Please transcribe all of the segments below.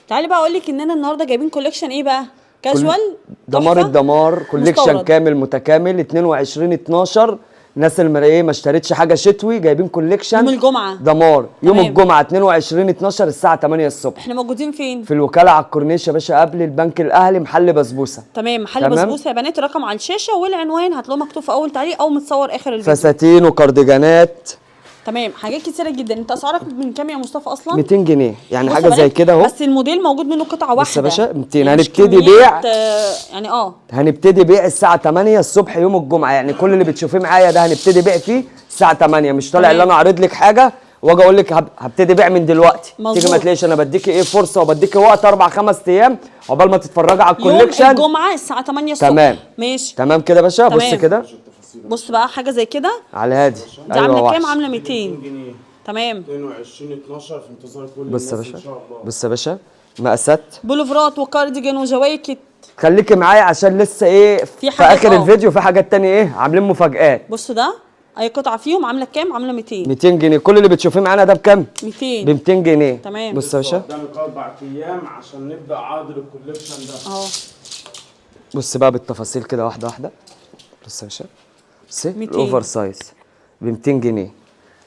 تعالي بقى اقول لك اننا النهارده جايبين كوليكشن ايه بقى؟ كاجوال دمار الدمار كوليكشن كامل متكامل 22/12. الناس اللي ايه ما اشترتش حاجه شتوي جايبين كوليكشن يوم الجمعه دمار يوم الجمعه 22/12 الساعه 8 الصبح. احنا موجودين فين؟ في الوكاله على الكورنيش يا باشا قبل البنك الاهلي محل بسبوسه. تمام محل بسبوسه يا بنات. الرقم على الشاشه والعنوان هتلاقوه مكتوب في اول تعليق او متصور اخر الفيديو. فساتين وكارديجانات تمام حاجات كتيره جدا. انت اسعارك من كام يا مصطفى اصلا؟ 200 جنيه يعني حاجه زي كده اهو. بس الموديل موجود منه قطعه واحده بس يا باشا 200 يعني هنبتدي بيع يعني هنبتدي بيع الساعه 8 الصبح يوم الجمعه. يعني كل اللي بتشوفيه معايا ده هنبتدي بيع فيه الساعه 8. مش طالع اللي انا اعرض لك حاجه واجي اقول لك هبتدي بيع من دلوقتي تيجي ما تلاقيش انا بديكي ايه فرصه وبديكي وقت 4-5 ايام عقبال ما تتفرجي على الكوليكشن. يوم الجمعه الساعه 8 الصبح. تمام ماشي تمام كده يا باشا. بص كده بص بقى حاجه زي كده على هادي. دي عامله كام؟ عامله 200 جنيه. تمام 22/12 في انتظار كل بص يا الناس باشا ان شاء الله. بص يا باشا مقاسات بلوفرات وكارديجان وجواكت. خليكي معايا عشان لسه ايه في اخر الفيديو في حاجات تانية ايه عاملين مفاجآت. بصوا ده اي قطعه فيهم عامله كام؟ عامله 200 جنيه. كل اللي بتشوفيه معانا ده بكام؟ 200 ب 200 جنيه. تمام. بص يا باشا قدامك 4 ايام عشان نبدا عرض الكوليكشن ده اهو. بص بقى بالتفاصيل كده واحده واحده. بص يا باشا بص الاوفر سايز ب 200 جنيه.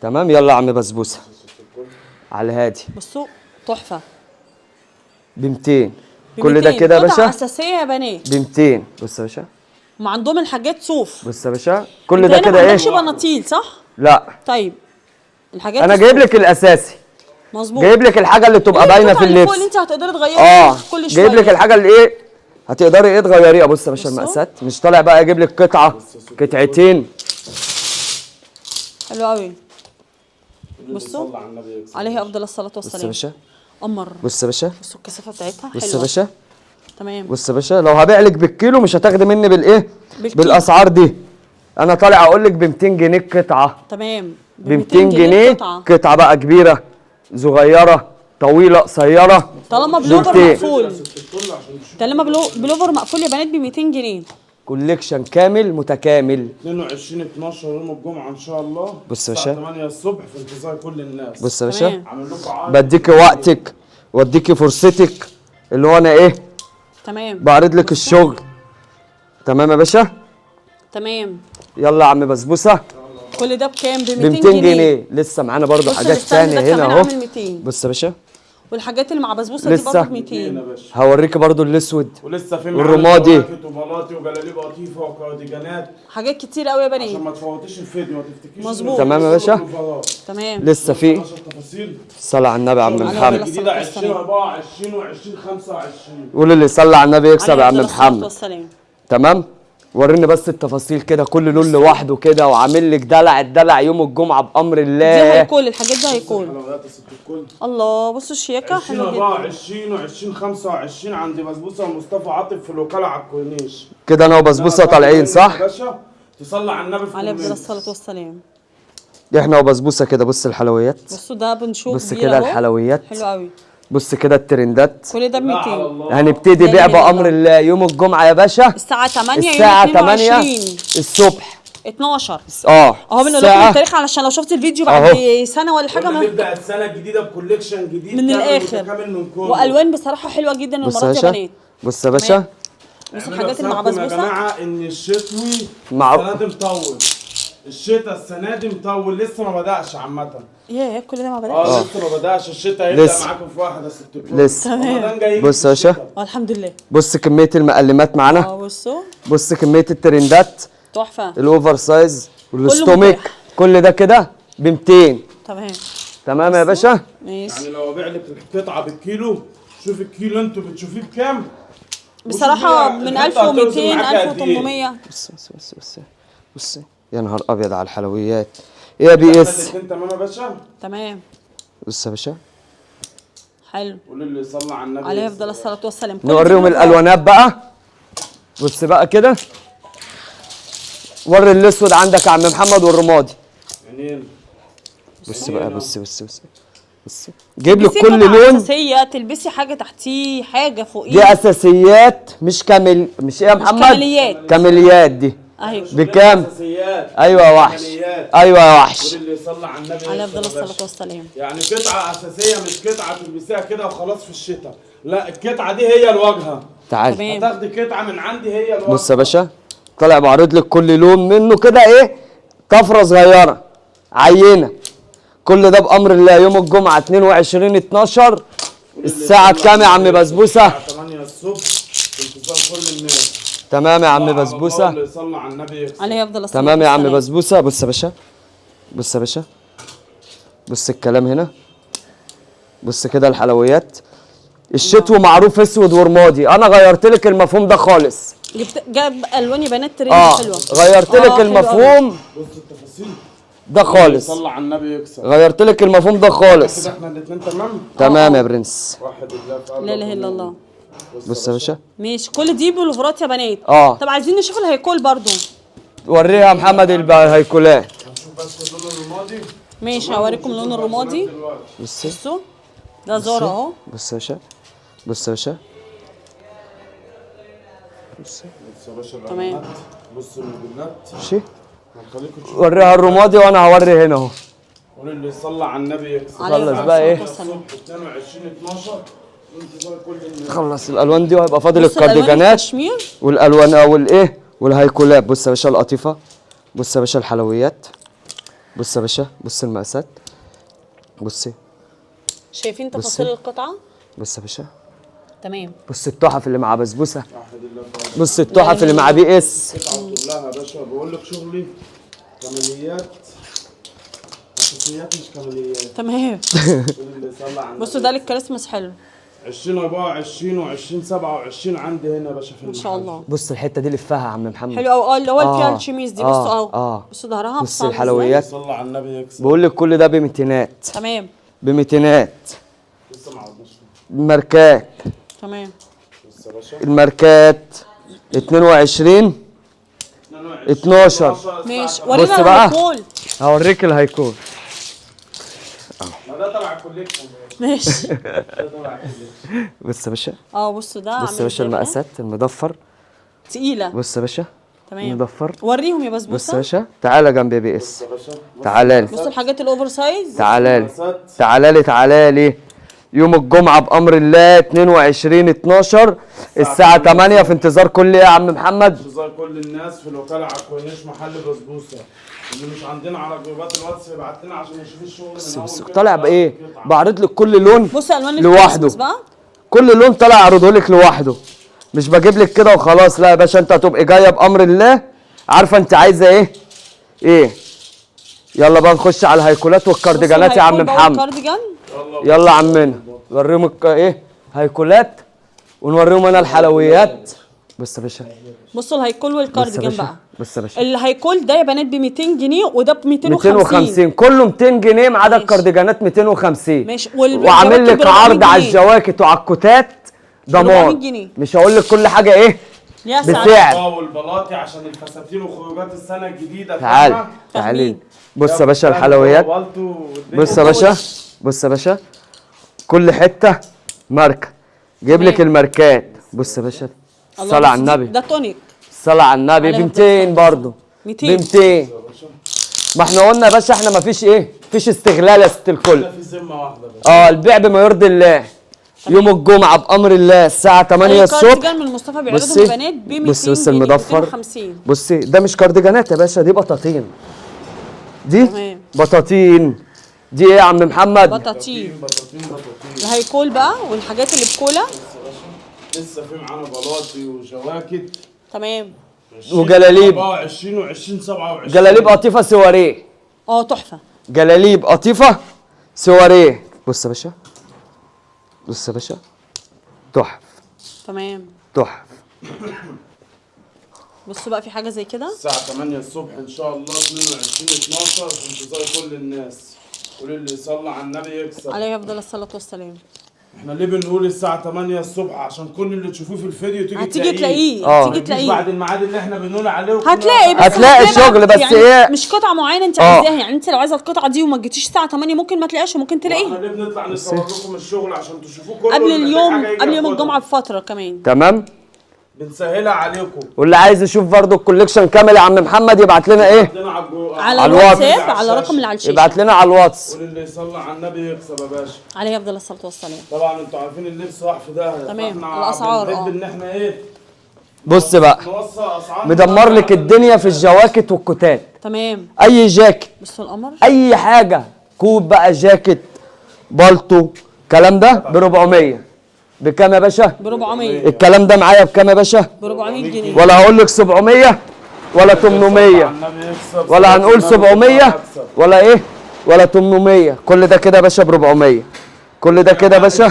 تمام يلا يا عم بسبوسه على الهادي. بصوا تحفه ب 200 كل ده كده يا باشا. قطعه اساسيه يا بنات ب 200. بص يا باشا ما عندهم الحاجات صوف. بص يا باشا كل ده كده ايه؟ ما ايه؟ عندكش بناطيل صح؟ لا طيب الحاجات انا جايب لك الاساسي. مظبوط. جايب لك الحاجه اللي تبقى باينه في اللبس. اللي انت هتقدري تغيريها كل شويه. جايب لك الحاجه اللي ايه هتقدري ايه تغيريها. بص يا باشا المقاسات مش طالع بقى اجيب لك قطعه قطعتين. حلو قوي. بصوا عليه افضل الصلاه والسلام. بص يا باشا قمر. بص يا باشا بصوا الكثافه بتاعتها بص يا باشا تمام. بص يا باشا لو هبيع لك بالكيلو مش هتاخدي مني بالايه بالاسعار دي. انا طالع اقول لك ب 200 جنيه القطعه. تمام ب 200 جنيه قطعه بقى كبيره صغيره طويله قصيره طالما بلوفر مقفول. طالما بلوفر مقفول يا بنات ب 200 جنيه. كوليكشن كامل متكامل 22/12 يوم الجمعه ان شاء الله. بص يا باشا 8 الصبح في انتظار كل الناس. بص يا باشا عامل لكم عرض بديكي وقتك واديكي فرصتك اللي هو انا ايه تمام بعرض لك الشغل. تمام يا باشا تمام. يلا يا عم بسبوسه كل ده بكام؟ ب 200 جنيه. لسه معانا برضو حاجات ثانيه هنا اهو. بص يا باشا والحاجات اللي مع بسبوسه دي برضو ب 200. هوريكي برضو الاسود ولسه في والرمادي وبلاطي وجلاليب قطيفه وكارديجانات. حاجات كتير قوي يا بنات عشان ما تفوتيش الفيديو ما تفتكيش. مظبوط. تمام يا باشا تمام. لسه في صلى على النبي يا عم محمد. جديده 2024 و2025. قول اللي يصلي على النبي يكسب يا عم محمد. تمام وريني بس التفاصيل كده كل لون لوحده كده وعامل لك الدلع يوم الجمعه بامر الله. دي هيكون الحاجات دي هيكون الله. بصوا الشياكه حلوه جدا. 2024 و2025 عند بسبوسه ومصطفى عاطف في الوكاله على الكورنيش. كده انا وبسبوسه طالعين صح؟ يا باشا تصلي على النبي في عليه الصلاه والسلام. احنا وبسبوسه كده. بص الحلويات بصوا ده بنشوف بص كده الحلويات حلو قوي. بص كده الترندات كل ده ب 200. هنبتدي بيع بامر الله يوم الجمعه يا باشا الساعه 8 الساعه 8 الصبح 12 اهو بنقول لكم التاريخ علشان لو شفت الفيديو بعد سنه ولا حاجه ما نبدا السنه الجديده بكوليكشن جديد من الاخر والوان بصراحه حلوه جدا المرات يا بنات. بص يا باشا بص الحاجات اللي مع بسبوسه يا جماعه ان الشتوي السنه دي مطول. الشتاء السنه دي مطول لسه ما بداش عامه. ياه كل ده ما بداش. لسه ما بداش. الشتاء هيبدا معاكم في واحده يا ست الكل. لسه بص يا باشا الحمد لله. بص كميه المقلمات معانا. بصوا بص كميه الترندات تحفه. الاوفر سايز والستوميك كل ده كده ب 200. تمام يا باشا. ماشي. يعني لو ابيع لك القطعه بالكيلو شوف الكيلو انتوا بتشوفيه بكام بصراحه من 1200 1800. بص يا نهار ابيض على الحلويات. ايه يا بي اس تمام يا باشا. تمام. بص يا باشا حلو. قول اللي يصلي على النبي عليه افضل الصلاه والسلام. نوريهم الالوانات بقى. بص بقى كده وري الاسود عندك يا عم محمد والرمادي. بص بقى بص جايب لك كل لون. اساسيه تلبسي حاجه تحتيه حاجه فوقيه. دي اساسيات مش كامل مش ايه يا محمد؟ كماليات. كماليات دي اهي بكام؟ اساسيات. ايوه يا وحش، عمليات. ايوه يا وحش. واللي يصلي على النبي عليه يكسب افضل يا الصلاه باشا. والسلام. يعني قطعه اساسيه، مش قطعه تلبسيها كده وخلاص في الشتاء، لا القطعه دي هي الواجهه. تعال تمام. هتاخدي قطعه من عندي هي الواجهه. بص يا باشا، طالع بعرض لك كل لون منه كده ايه، طفره صغيره عينه. كل ده بامر الله يوم الجمعه 22/12 الساعه كام يا عم بسبوسه؟ الساعه 8 الصبح في انتظار كل الناس. تمام يا عم على الله بسبوسه. اللي يصلي على النبي يكسب. عليه افضل الصلاه تمام يا عم والسلام. بسبوسه. بص يا باشا، بص يا باشا، بص الكلام هنا، بص كده الحلويات. الشتوي معروف اسود ورمادي، انا غيرت لك المفهوم ده خالص. جاب الوان يا بنات ترند حلوه. غيرت لك حلو أوي. المفهوم بص التفاصيل ده خالص، يصلي على النبي يكسب. غيرت لك المفهوم ده خالص. كده احنا الاثنين تمام. تمام يا برنس. واحد الله في قلبك. لا اله الا الله. بص يا باشا، ماشي، كل دي بلوفرات يا بنات. طب عايزين نشوف الهيكول برضو. وريها يا محمد الهيكولات. هنشوف بس اللون الرمادي. ماشي، هوريكم اللون الرمادي. بص بصوا ده زارا اهو. بص يا باشا، بص يا باشا، بص يا باشا تمام. الرماد. بص الموديلات. ماشي. هنخليكم تشوفوا. وريها الرمادي وانا هوري هنا اهو. قول اللي يصلي على النبي يكسب. عليه خلص الصلاة بقى ايه؟ والسلام. 22/12 انتظار كل الناس. خلص الالوان دي وهيبقى فاضل بص الألوان الكارديجانات الكشمير. والالوان او الايه والهيكولات. بص يا باشا القطيفه، بص يا باشا الحلويات، بص يا باشا، بص المقاسات، بصي، شايفين تفاصيل القطعه؟ بص يا باشا، تمام. بص التحف اللي مع بسبوسه، واحد الله في قلبك. بص التحف اللي مع بي اس. قطعة كلها يا باشا، بقول لك شغلي كماليات اساسيات مش كماليات. تمام. قول اللي يصلي على النبي. بصوا ده للكريسماس حلو 2024 و2027 عندي هنا يا باشا في ما شاء الله. بص الحته دي لفها يا عم محمد. حلو قوي. اللي هو اللي فيها آه. الشميز دي. بصوا اهو. بصوا ظهرها. بص الحلويات. صلى على النبي يكسب. بقول لك كل ده ب200. تمام. ب200 لسه ما عودناش. الماركات. تمام. بص يا باشا الماركات 22 12. ماشي، بص ورينا بقى. الهيكول. هوريك الهيكول. ما ده تبع الكوليكشن. ماشي. ده تبع الكوليكشن. بص يا باشا، بصوا ده بص يا باشا المقاسات المضفر. تقيله. بص يا باشا تمام. مضفر. وريهم يا بص يا بسبوسه. باشا، تعالى جنبي يا بي اس. بص يا باشا. تعالى لي، بصوا الحاجات الاوفر سايز. تعالى لي، تعالى لي، تعالى لي. يوم الجمعة بأمر الله 22/12 الساعة 8 في انتظار كل ايه يا عم محمد؟ انتظار كل الناس في الوكالة عكوينيش محل بسبوسة. اللي مش عندنا على جروبات الواتس يبعت لنا عشان يشوف الشغل من بص اول كده طالع لآخر بايه؟ قطعة. بعرض لك كل لون بصوا الوان لوحده. الكريسماس بقى. كل لون طالع اعرضه لك لوحده، مش بجيب لك كده وخلاص. لا يا باشا، انت هتبقي جايه بامر الله عارفه انت عايزه ايه؟ ايه؟ يلا بقى نخش على الهيكولات والكارديجانات يا عم بصوا الهيكول بقى محمد. والكارديجان. يلا عمنا نوريهم ايه؟ هيكولات ونوريهم انا الحلويات. بص يا باشا، بصوا الهيكول بص يا والكارديجان باشا، بقى. بص يا باشا، الهيكول ده يا بنات ب 200 جنيه وده ب 250. 250 كله 200 جنيه ما عدا ماشي. الكارديجانات 250. ماشي. وعامل لك عرض على الجواكت وعلى الكوتات 400 ضمان. جنيه. مش هقول لك كل حاجه ايه يا بسعر. اه والبلاطي عشان الفساتين وخروجات السنة الجديدة. تعالي فاهمة؟ تعالي. بص يا باشا الحلويات. بص يا باشا، بص يا باشا، كل حته ماركه. جيب لك الماركات. بص يا باشا، الصلاة على النبي، ده تونيك. الصلاة على النبي ب 200 برضه. 200. ب 200. ما احنا قلنا يا باشا احنا ما فيش ايه؟ فيش استغلال يا ست الكل. في ذمة واحدة بس. البيع بما يرضي الله. يوم الجمعة بأمر الله الساعة 8 الصبح. الكارديجان من مصطفى بيعرضهم بصي يا بنات ب 200 بصي بصي جنيه، المضفر. 250. بصي ده مش كارديجانات يا باشا، دي بطاطين. دي تمام. بطاطين. دي ايه يا عم محمد؟ بطاطين. بطاطين. الهيكول بقى والحاجات اللي بكولا. لسه في معانا بلاطي وجواكت. تمام. وجلاليب. 24 و2027. جلاليب قطيفة سواريه. تحفه. جلاليب قطيفة سواريه. بص يا باشا، بص يا باشا، تحف تمام. تحف. بصوا بقى في حاجه زي كده. الساعة 8 الصبح إن شاء الله 22/12 في انتظار كل الناس. قول اللي يصلي على النبي يكسب. عليه افضل الصلاه والسلام. احنا ليه بنقول الساعة 8 الصبح؟ عشان كل اللي تشوفوه في الفيديو تيجي هتيجي تلاقيه. آه. هتيجي مش تلاقيه. بعد الميعاد اللي احنا بنقول عليه هتلاقي بس هتلاقي شغل بس يعني ايه؟ مش قطعه معينه انت آه. عايزاها. يعني انت لو عايزه القطعه دي وما جيتيش الساعه 8 ممكن ما تلاقيهاش وممكن احنا تلاقيه ليه بنطلع نصور لكم الشغل عشان تشوفوه كله قبل اللي محتاج اليوم، حاجة يجي قبل يوم ياخدها. الجمعه بفتره كمان. تمام. بنسهلها عليكم. واللي عايز يشوف برضو الكوليكشن كامل يا عم محمد يبعت لنا ايه؟ عندنا على على الواتس. الواتساب، على الرقم اللي على الشاشه. يبعت لنا على الواتس. واللي يصلي على النبي يكسب يا باشا. عليه افضل الصلاه والسلام. طبعا انتوا عارفين اللبس راح في ده. تمام. فاحنا الأسعار، بنحب ان احنا ايه؟ بص بقى، نوصل اسعار مدمر لك الدنيا في الجواكت والكوتات. تمام. اي جاكيت، بصوا القمر. اي حاجه، كوب بقى، جاكيت، بالطو، الكلام ده ب 400. بكام يا باشا؟ ب 400. الكلام ده معايا بكام يا باشا؟ ب 400 جنيه. ولا هقول لك 700 ولا 800 ولا هنقول 700 ولا ايه ولا 800. كل ده كده يا باشا ب 400. كل ده كده يا باشا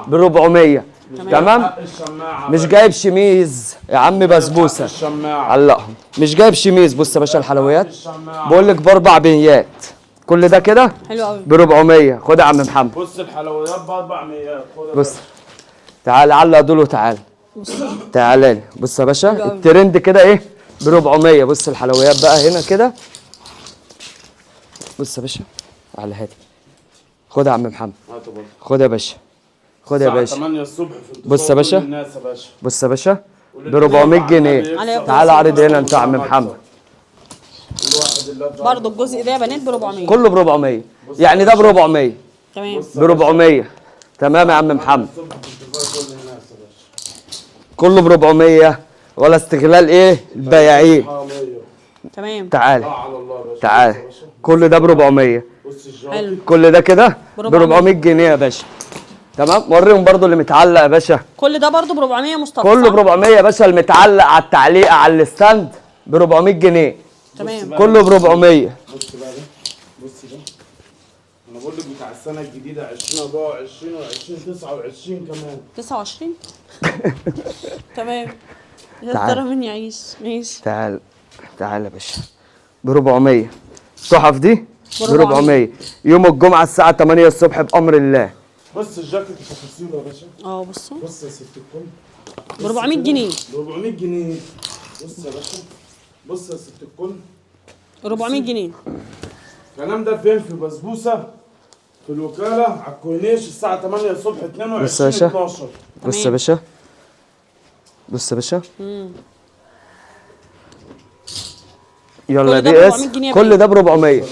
ب 400. تمام. مش جايب شميز يا عم بسبوسه، علقهم. مش جايب شميز. بص يا باشا الحلويات بقول لك ب 400. كل ده كده حلو قوي ب 400. خد يا عم محمد. بص الحلويات ب 400. بص تعال علق دول وتعال. تعالى لي. بص يا باشا الترند كده ايه ب 400. بص الحلويات بقى هنا كده. بص يا باشا على هادي. خد يا عم محمد. خد يا باشا. خد يا باشا. 8 الصبح في بص يا باشا. الناس يا باشا. بص يا باشا ب 400 جنيه. تعال اعرض هنا انت يا عم محمد. برضه الجزء ده يا بنات ب 400. كله ب 400. يعني ده ب 400. تمام. ب 400. تمام يا عم محمد. كله ب 400. ولا استغلال ايه البياعين. تمام. تعال تعال. كل ده ب 400. حلو. كل ده كده ب 400 جنيه يا باشا. تمام. وريهم برضو اللي متعلق يا باشا. كل ده برضه ب 400 مصطفى. كله ب 400 يا باشا. المتعلق على التعليقه على الستاند ب 400 جنيه. تمام. كله ب 400. بص بقى ده. بص ده. انا بقول لك بتاع السنه الجديده 2024 و20 29 كمان. 29. تمام. يا تعال. ترى مين يعيش؟ ماشي. تعال تعال يا باشا ب 400. التحف دي ب 400. يوم الجمعه الساعه 8 الصبح بامر الله. بص الجاكيت تفاصيله يا باشا. بصوا بص يا ست الكل. ب 400 جنيه. ب 400 جنيه. بص يا باشا. بص يا ست الكل. 400 جنيه. الكلام ده فين؟ في بسبوسه في الوكاله على الكورنيش الساعه 8 الصبح 22 بص يا باشا. 12. بص يا باشا. بص يا باشا. يلا كل ده بي ب اس. 400 جنيه. كل ده ب 400.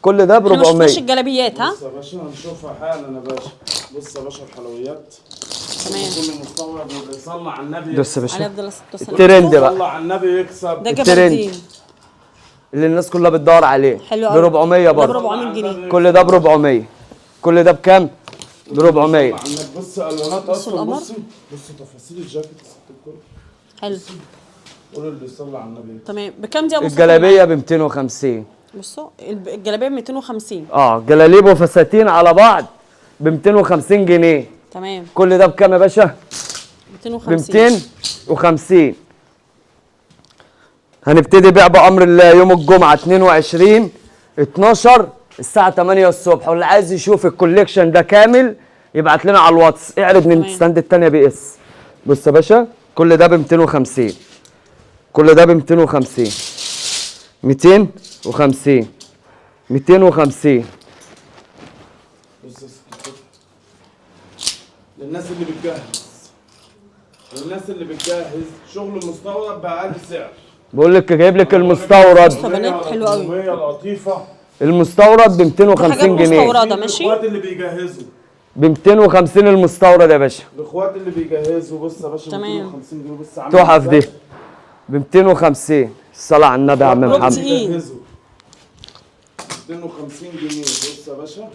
كل ده ب احنا ما شفناش 400. الجلابيات ها؟ بص يا باشا هنشوفها حالا يا باشا. بص يا باشا الحلويات. تمام. كل مستورد واللي يصلي على النبي بص يا عليه باشا افضل الصلاه والسلام. الترند يصلي بقى على النبي يكسب. ده الترند جبردين. اللي الناس كلها بتدور عليه. حلو ب قوي. 400 ده ب برضه. 400 جنيه. كل ده ب 400. كل ده بكام؟ ب 400. عندك بص الوانات بصوا اصلا. القمر. بص تفاصيل الجاكيت يا ست الكل. حلو. قول اللي يصلي على النبي يكسب. تمام. بكام دي يا مصطفى؟ الجلابيه ب 250. بصوا الجلابيه ب 250. جلاليب وفساتين على بعض ب 250 جنيه. تمام. كل ده بكام يا باشا؟ ب 250. 250. هنبتدي بيع بأمر الله يوم الجمعة 22 12 الساعة 8 الصبح. واللي عايز يشوف الكوليكشن ده كامل يبعت لنا على الواتس. اعرض من الستاند التانية بي اس. بص يا باشا كل ده ب 250. كل ده ب 250. 250. 250. بص يا ست الكل. للناس اللي بتجهز. للناس اللي بتجهز شغل مستورد بأقل سعر. بقول لك جايب لك المستورد. بنات حلو قوي. لطيفة. المستورد ب 250 حاجات جنيه. مستورده ماشي. الاخوات اللي بيجهزوا. ب 250 المستورد يا باشا. الاخوات اللي بيجهزوا. بص يا باشا تمام. 250 جنيه بص عامل تحف إزاي. دي ب 250. الصلاة على النبي يا عم محمد. بيجهزوا. 250 جنيه بص يا باشا.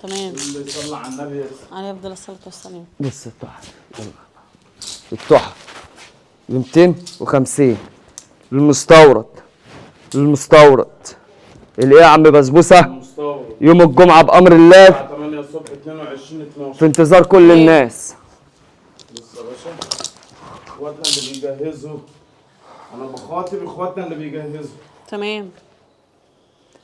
تمام. اللي يصلي على النبي يكسب. عليه افضل الصلاه والسلام. بص التحف. التحف ب 250 للمستورد. للمستورد. الايه يا عم بسبوسه؟ مستورد. يوم الجمعه بامر الله الساعة 8 الصبح 22 12. في انتظار كل الناس. بص يا باشا. اخواتنا اللي بيجهزوا. انا بخاطب اخواتنا اللي بيجهزوا. تمام.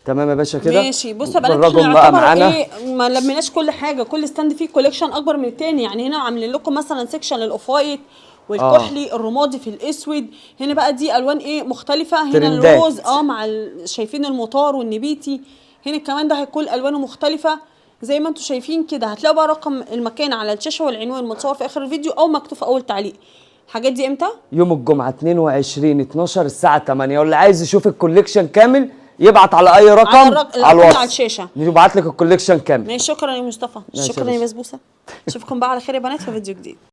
تمام يا باشا كده. ماشي. بص يا بنات فرجهم احنا بقى يعتبر معانا. ايه ما لميناش كل حاجه. كل ستاند فيه كوليكشن اكبر من التاني. يعني هنا عاملين لكم مثلا سيكشن للاوف وايت والكحلي الرمادي في الاسود. هنا بقى دي الوان ايه مختلفه. هنا ترندات. الروز مع شايفين المطار والنبيتي. هنا كمان ده هيكون الوانه مختلفه زي ما انتم شايفين كده. هتلاقوا بقى رقم المكان على الشاشه والعنوان متصور في اخر الفيديو او مكتوب في اول تعليق. الحاجات دي امتى؟ يوم الجمعه 22/12 الساعه 8، واللي عايز يشوف الكوليكشن كامل يبعت على اي رقم على الواتس على الشاشه. يبعت لك الكوليكشن كامل. ماشي، شكرا يا مصطفى، ماشي يا شكرا يا باشا. بسبوسه. اشوفكم بقى على خير يا بنات في فيديو جديد.